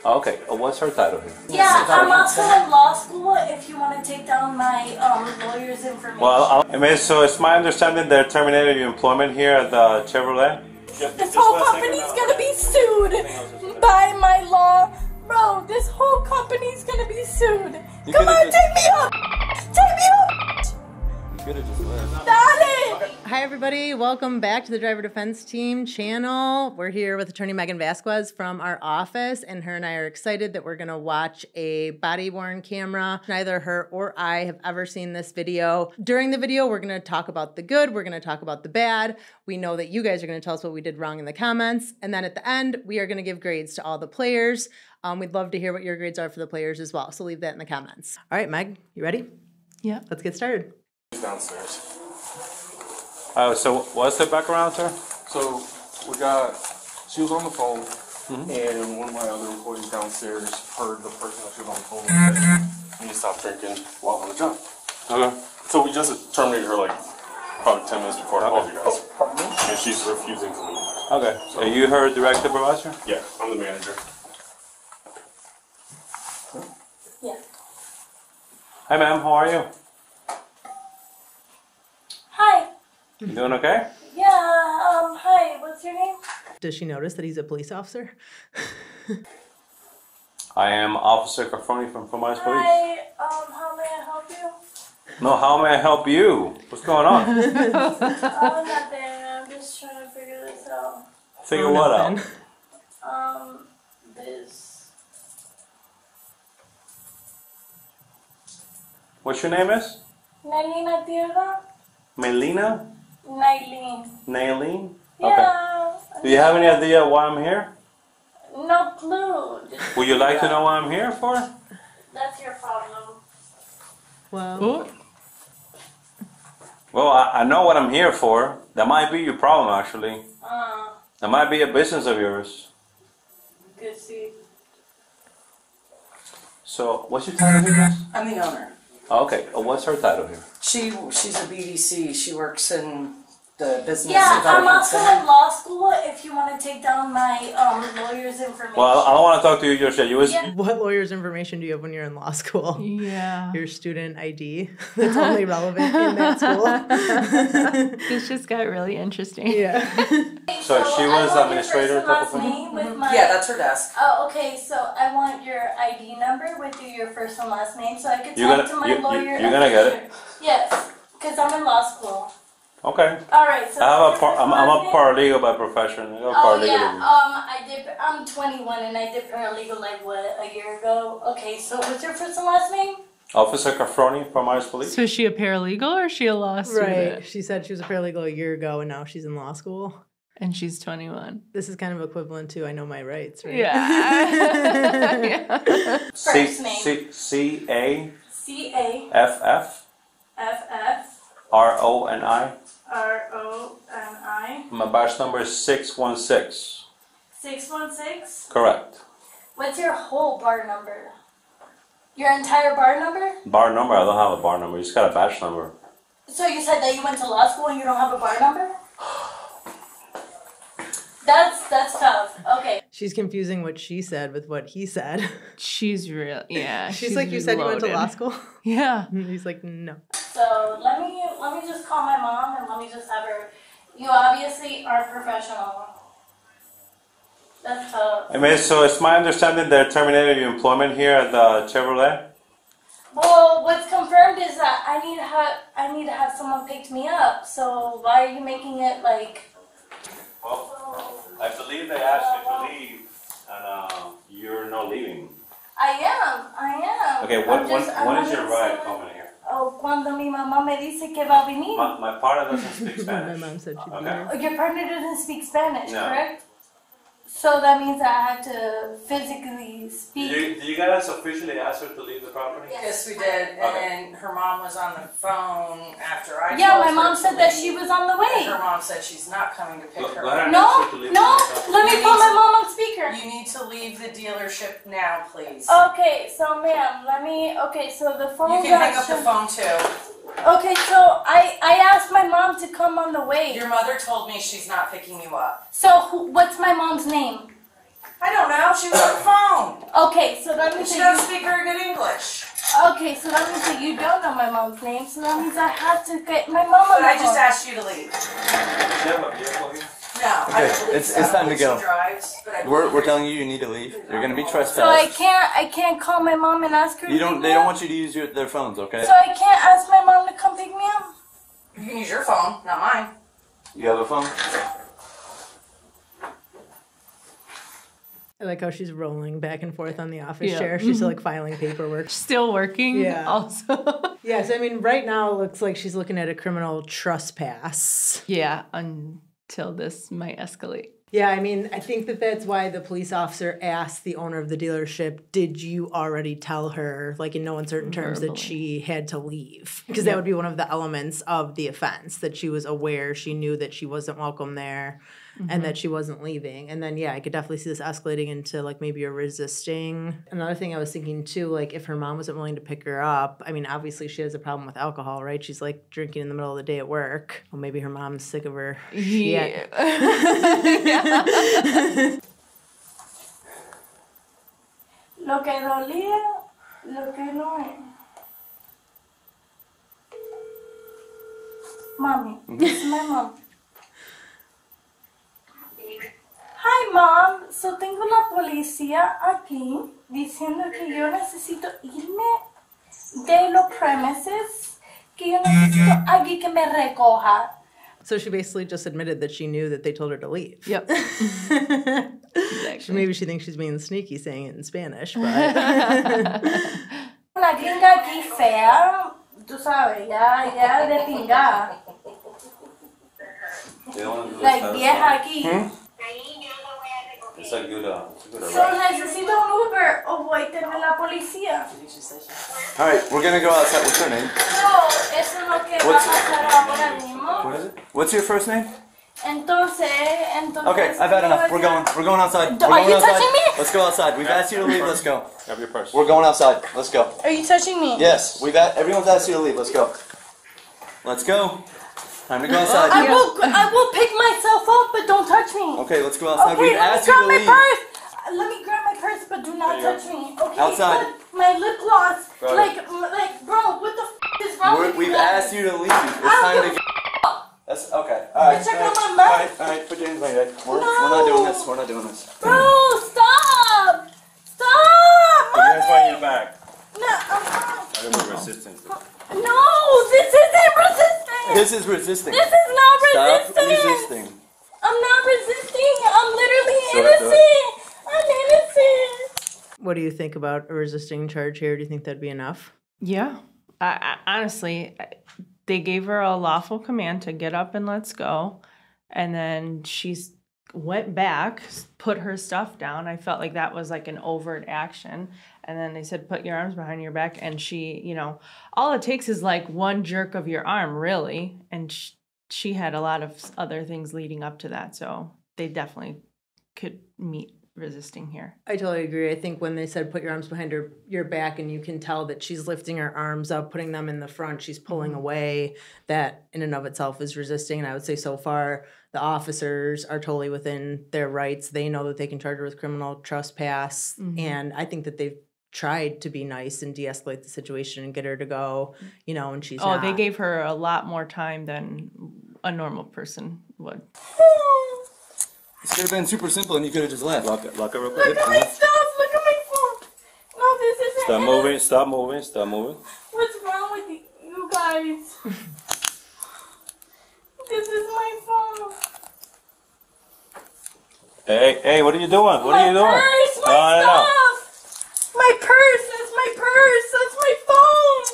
Okay, what's her title here? Yeah, I'm also in law school if you want to take down my lawyer's information. Well, so it's my understanding they terminated your employment here at the Chevrolet? This whole company's gonna be sued by my law. Bro, this whole company's gonna be sued. Come on, take me up! Take me up! You could have just left. Dale! Hi everybody, welcome back to the Driver Defense Team channel. We're here with attorney Megan Vasquez from our office, and her and I are excited that we're gonna watch a body-worn camera. Neither her or I have ever seen this video. During the video, we're gonna talk about the good, we're gonna talk about the bad. We know that you guys are gonna tell us what we did wrong in the comments, and then at the end, we are gonna give grades to all the players. We'd love to hear what your grades are for the players as well, so leave that in the comments. All right, Meg, you ready? Yeah. Let's get started. Downstairs. So what's the background, sir? So she was on the phone, and one of my other employees downstairs heard the person that she was on the phone with say, "You need to stop drinking while on the job." Okay. So we just terminated her like probably 10 minutes before I called you guys. And she's refusing to leave. Okay. So you her direct supervisor? Yeah, I'm the manager. Yeah. Hi, ma'am. How are you? Hi. You doing okay? Yeah, hi, what's your name? Does she notice that he's a police officer? I am Officer Carfoni from Police. Hi, how may I help you? No, how may I help you? What's going on? Nothing, I'm just trying to figure this out. Figure what out? This. What's your name is? Nailina Tierra? Melina? Nailin. Nailene? Yeah. Do you have any idea why I'm here? No clue. Would you like to know what I'm here for? That's your problem. Well, Well, I know what I'm here for. That might be your problem, actually. That might be a business of yours. Good see. So, what's your title here, guys? I'm the owner. Okay, what's her title here? She's a BDC. She works in the business Yeah, I'm development also center. in law school if you want to take down my lawyer's information. Well, I don't want to talk to you just yet. what lawyer's information do you have when you're in law school? Yeah. Your student ID. That's only relevant in that school. This just got really interesting. Yeah. So she was I want administrator your a first couple and last times? name with my. Yeah, that's her desk. Oh, okay. So I want your ID number with your first and last name, so I can You're talk gonna- to my lawyer. you're gonna get it. Yes, because I'm in law school. Okay. All right. So I'm a paralegal by profession. I got a Oh paralegal yeah. degree. I'm 21 and I did paralegal like what, a year ago. Okay. So what's your first and last name? Officer Carfoni from Police. So is she a paralegal or is she a law student? Right. She said she was a paralegal a year ago and now she's in law school. And she's 21. This is kind of equivalent to I know my rights, right? Yeah. Yeah. First name. C-A-F-F C-A-F-F R-O-N-I. R-O-N-I. My batch number is 616. 616? Correct. What's your whole bar number? Your entire bar number? Bar number? I don't have a bar number. You just got a batch number. So you said that you went to law school and you don't have a bar number? That's tough. Okay. She's confusing what she said with what he said. She's real. Yeah. She's like, you said you went to law loaded. school? Yeah. And he's like, no. So let me just call my mom and let me just have her. You obviously are professional. That's tough. I mean, so it's my understanding they terminated your employment here at the Chevrolet? Well, what's confirmed is that I need to have someone pick me up. So why are you making it like? Well, I believe they asked you to leave, and you're not leaving. I am. Okay, when is your ride ride coming here? Oh, cuando mi mamá me dice que va a venir. My partner doesn't speak My Spanish. mom said she'd be Okay. here. Oh, your partner doesn't speak Spanish, No. correct? So that means that I have to physically speak. Did you guys officially ask her to leave the property? Yes, we did. And then her mom was on the phone after I Yeah, told my her mom to said that leave. she was on the And way. her mom said she's not coming to pick her Go ahead up. and No, ask her to leave no. the property. Let me put my mom on speaker. You need to leave the dealership now, please. Okay, so ma'am, okay, so the phone. You can hang up the phone too. Okay, so I asked my mom to come on the way. Your mother told me she's not picking you up. So what's my mom's name? I don't know. She was on the phone. that means She that doesn't speak very good English. okay, so that means that you don't know my mom's name, so that means I have to get my mom on But the I just phone. asked you to leave. No, I Okay, don't believe it's so. time to go. She drives, but I We're believe telling you need to leave. You're gonna be So trespassed. I can't call my mom and ask her to You pick don't. me They don't up? want you to use their phones. Okay. So I can't ask my mom to come pick me up? you can use your phone, not mine. You have a phone. I like how she's rolling back and forth on the office Yeah. chair. She's like filing paperwork. Still working. Yeah. Also. Yes, I mean, right now it looks like she's looking at a criminal trespass. Yeah. Until this might escalate. Yeah, I mean, I think that that's why the police officer asked the owner of the dealership, did you already tell her, like in no uncertain terms, that Verbally. she had to leave? Because that would be one of the elements of the offense, that she was aware, she knew that she wasn't welcome there and that she wasn't leaving. And then, yeah, I could definitely see this escalating into like maybe a resisting. Another thing I was thinking too, like if her mom wasn't willing to pick her up, I mean, obviously she has a problem with alcohol, right? She's like drinking in the middle of the day at work. Well, maybe her mom's sick of her shit. Lo que dolía, lo que no es. Mommy, this is my mom. Hi, Mom. So tengo la policía aquí diciendo que yo necesito irme de los premises, que yo necesito alguien que me recoja. So she basically just admitted that she knew that they told her to leave. Yep. Maybe she thinks she's being sneaky saying it in Spanish, but Una gringa aquí fea, tú sabes, ya de pinga. Like vieja aquí. It's a good So necesito un Uber o voy a tener la policía. All right, we're gonna go outside. What's her name? No, eso es lo que va a pasar ahora mismo. What is it? What's your first name? Entonces. Okay, I've had enough. We're going. We're going outside. We're Are going you outside. touching me? Let's go outside. We've asked you to leave. Let's go. Have your purse. We're going outside. Let's go. Are you touching me? Yes, everyone's asked you to leave. Let's go. Let's go. Time to go outside. I will pick myself up, but don't touch me. Okay, let's go outside. Okay, We've let me asked you grab to my leave. purse. Let me grab my purse, but do not touch me. Okay. Outside. But my lip gloss. Bro. Like, bro, what the is wrong with you? We've guys? asked you to leave. It's time to go. That's okay. All right. Check out my All mouth. right. All right. Put your hands behind your head. We're not doing this. We're not doing this. Bro, stop! Stop! Put your hands behind your Mommy! back. No, I'm not. I don't know resistance. No, this isn't resisting. This is resisting. This is not Stop resisting. resisting. I'm not resisting. I'm literally Do it, do it. innocent. I'm innocent. what do you think about a resisting charge here? Do you think that'd be enough? Yeah. Honestly, they gave her a lawful command to get up and let's go. And then she went back, put her stuff down. I felt like that was like an overt action. And then they said, put your arms behind your back. And she, you know, all it takes is like one jerk of your arm, really. And she had a lot of other things leading up to that. So they definitely could meet resisting here. I totally agree. I think when they said put your arms behind your back, and you can tell that she's lifting her arms up, putting them in the front, she's pulling away, that in and of itself is resisting. And I would say so far the officers are totally within their rights. They know that they can charge her with criminal trespass. And I think that they've tried to be nice and de-escalate the situation and get her to go, you know, and she's not. They gave her a lot more time than a normal person would. This could have been super simple, and you could have just left. Lock it real Look quick. at my stuff. Look at my phone. No, this isn't. Stop moving. Stop moving. Stop moving. What's wrong with you guys? This is my phone. Hey, what are you doing? What are you doing? My purse, my stuff. My purse. That's my purse. That's my phone.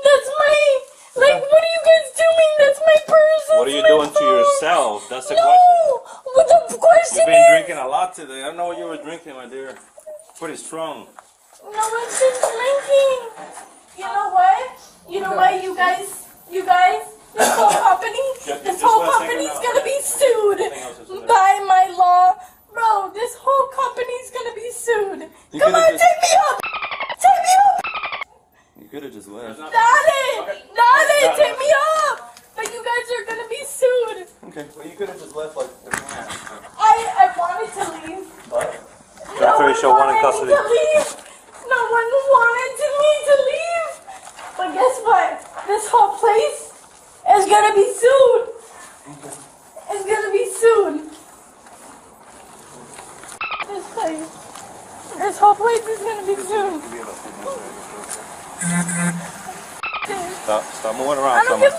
That's my. Like, what are you guys doing? That's my purse. What are that's you my doing to phone. yourself? That's the No. question. What the question You've been is? drinking a lot today. I don't know what you were drinking, my dear. Pretty strong. No, I've been drinking. You know what? You know what, you guys, this whole company, Just one second now. gonna be sued else is in there. by my law. Bro, this whole company's gonna be sued. You Come could've on, just- take me up! Take me up! You could have just left. Dale, take me up! But you guys are gonna be sued. Okay, well, you could have just left like. I wanted to leave. After you show one in custody. to leave. No one wanted me to leave. But guess what? This whole place is gonna be sued. It's gonna be sued. This place. This whole place is gonna be sued. Stop moving around. I don't give a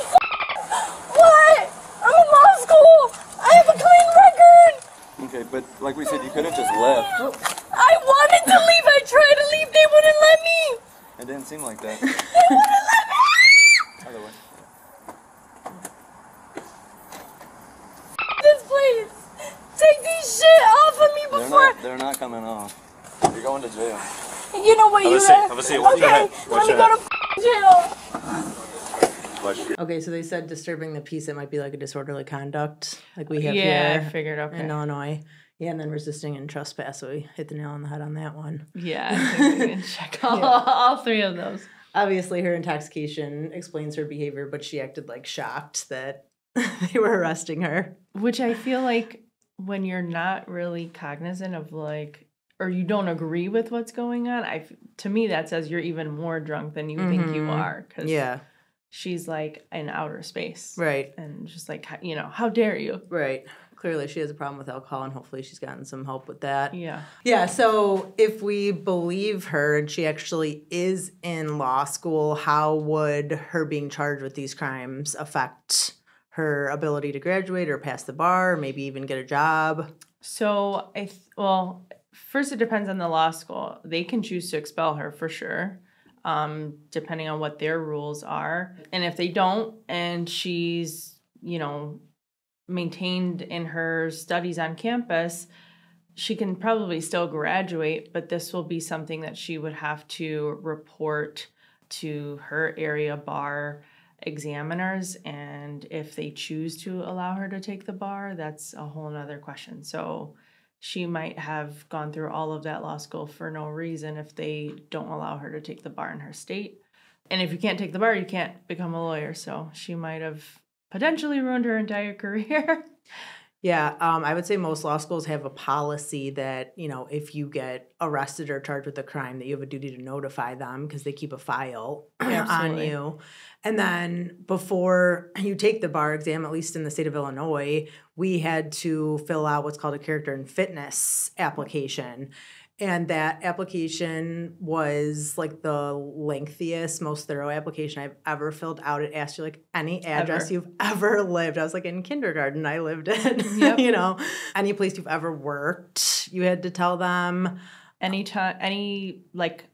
What? I'm in law school. I have a clean record. Okay, but like we said, you could have just left. I wanted to leave. I tried to leave. They wouldn't let me. It didn't seem like that. They wouldn't let me. By the way. This place. Take these shit off of me before. They're not coming off. You're going to jail. You know what? Have a You seat. guys. Have a seat. Watch your head. Okay, Watch let me your go to jail. Okay, so they said disturbing the peace, it might be like a disorderly conduct, like we have Yeah, I here figured, okay. in Illinois. Yeah, and then resisting and trespass, so we hit the nail on the head on that one. Yeah, I think we can check all three of those. Obviously, her intoxication explains her behavior, but she acted like shocked that they were arresting her. Which I feel like when you're not really cognizant of like, or you don't agree with what's going on, to me that says you're even more drunk than you think you are. 'Cause Yeah, she's like in outer space. right, And just like, you know, how dare you? right. Clearly, she has a problem with alcohol, and hopefully she's gotten some help with that. Yeah. Yeah, so if we believe her and she actually is in law school, how would her being charged with these crimes affect her ability to graduate or pass the bar, or maybe even get a job? So, well, first it depends on the law school. They can choose to expel her for sure, depending on what their rules are. And if they don't, and she's, you know, maintained in her studies on campus, she can probably still graduate, but this will be something that she would have to report to her area bar examiners. And if they choose to allow her to take the bar, that's a whole nother question. So she might have gone through all of that law school for no reason if they don't allow her to take the bar in her state. And if you can't take the bar, you can't become a lawyer. So she might have potentially ruined her entire career. Yeah, I would say most law schools have a policy that, you know, if you get arrested or charged with a crime, that you have a duty to notify them because they keep a file on Absolutely. you. And then before you take the bar exam, at least in the state of Illinois, we had to fill out what's called a character and fitness application. And that application was like the lengthiest, most thorough application I've ever filled out. It asked you like any address you've ever lived. I was like in kindergarten I lived in, Yep. you know, any place you've ever worked, you had to tell them. Anytime, any like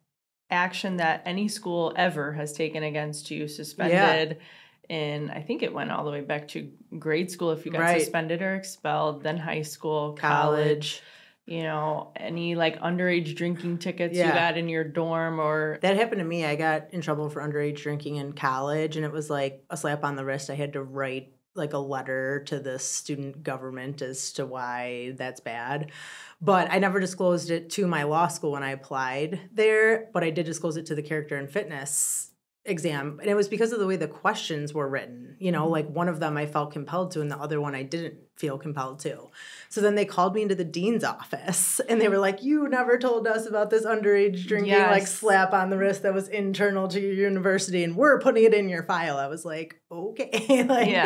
action that any school ever has taken against you, suspended. And I think it went all the way back to grade school if you got Right. suspended or expelled, then high school, College. you know, any like underage drinking tickets you Yeah. got in your dorm or That happened to me. I got in trouble for underage drinking in college, and it was like a slap on the wrist. I had to write like a letter to the student government as to why that's bad. But I never disclosed it to my law school when I applied there, but I did disclose it to the character and fitness exam. And it was because of the way the questions were written. You know, like one of them I felt compelled to, and the other one I didn't feel compelled to. So then they called me into the dean's office, and they were like, "You never told us about this underage drinking, like Yes. slap on the wrist that was internal to your university, and we're putting it in your file." I was like, "Okay." Like, yeah,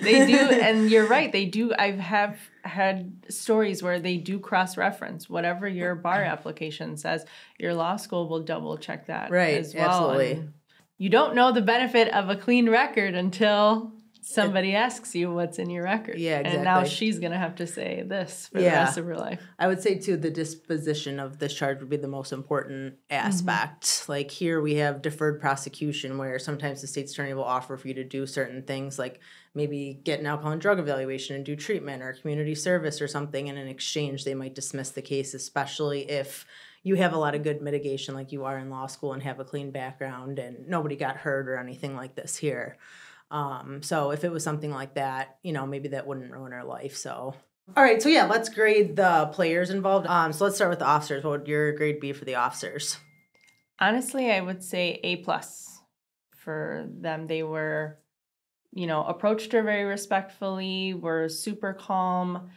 they do. And you're right. They do. Have had stories where they do cross-reference whatever your bar application says. Your law school will double check that Right, as well. absolutely. And you don't know the benefit of a clean record until somebody asks you what's in your record. Yeah, And now exactly. she's going to have to say this for the Yeah. rest of her life. I would say, too, the disposition of this charge would be the most important aspect. Like here we have deferred prosecution where sometimes the state's attorney will offer for you to do certain things like maybe get an alcohol and drug evaluation and do treatment or community service or something. And in exchange, they might dismiss the case, especially if you have a lot of good mitigation like you are in law school and have a clean background and nobody got hurt or anything like this here. So if it was something like that, you know, maybe that wouldn't ruin her life. So, all right. So yeah, let's grade the players involved. So let's start with the officers. What would your grade be for the officers? Honestly, I would say A+ for them. They were, you know, approached her very respectfully, were super calm.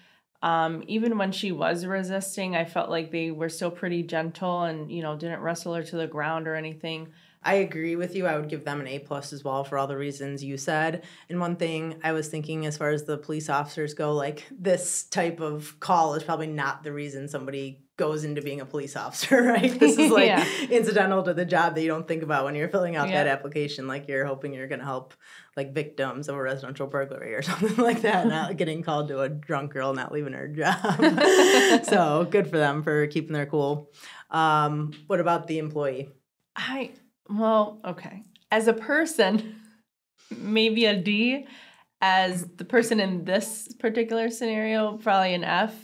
Even when she was resisting, I felt like they were still pretty gentle and, you know, didn't wrestle her to the ground or anything. I agree with you. I would give them an A+ as well for all the reasons you said. And one thing I was thinking as far as the police officers go, like this type of call is probably not the reason somebody goes into being a police officer, right? This is like Yeah. incidental to the job that you don't think about when you're filling out Yeah. that application. Like you're hoping you're going to help like victims of a residential burglary or something like that, not getting called to a drunk girl not leaving her job. So good for them for keeping their cool. What about the employee? Well, okay. As a person, maybe a D. As the person in this particular scenario, probably an F.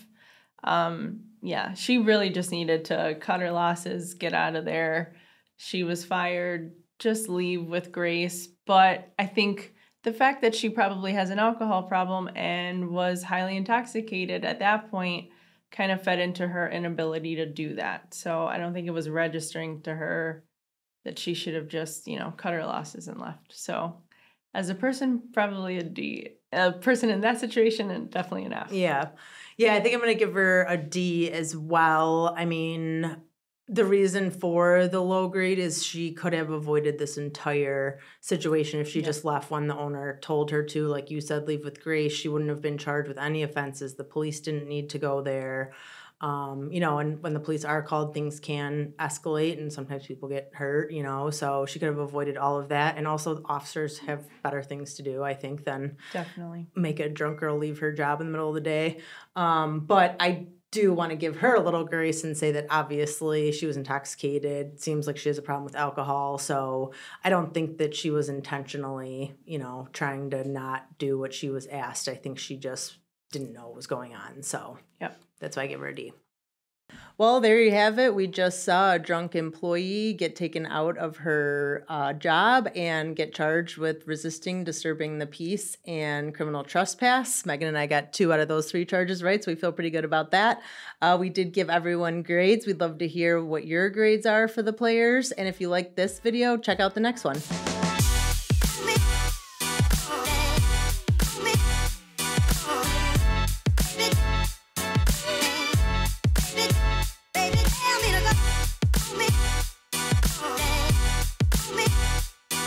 Yeah, she really just needed to cut her losses, get out of there. She was fired, just leave with grace. But I think the fact that she probably has an alcohol problem and was highly intoxicated at that point kind of fed into her inability to do that. So I don't think it was registering to her that she should have just, you know, cut her losses and left. So as a person, probably a D. A person in that situation, and definitely an F. Yeah. Yeah, I think I'm going to give her a D as well. I mean, the reason for the low grade is she could have avoided this entire situation if she just left when the owner told her to. Like you said, leave with grace. She wouldn't have been charged with any offenses. The police didn't need to go there. You know, and when the police are called, things can escalate and sometimes people get hurt, you know, so she could have avoided all of that. And also officers have better things to do, I think, than Definitely make a drunk girl leave her job in the middle of the day. But I do want to give her a little grace and say that obviously she was intoxicated. Seems like she has a problem with alcohol. So I don't think that she was intentionally, you know, trying to not do what she was asked. I think she just didn't know what was going on. So Yep. That's why I give her a D. Well, there you have it. We just saw a drunk employee get taken out of her job and get charged with resisting, disturbing the peace, and criminal trespass. Megan and I got 2 out of those 3 charges right, so we feel pretty good about that. We did give everyone grades. We'd love to hear what your grades are for the players. And if you like this video, check out the next one.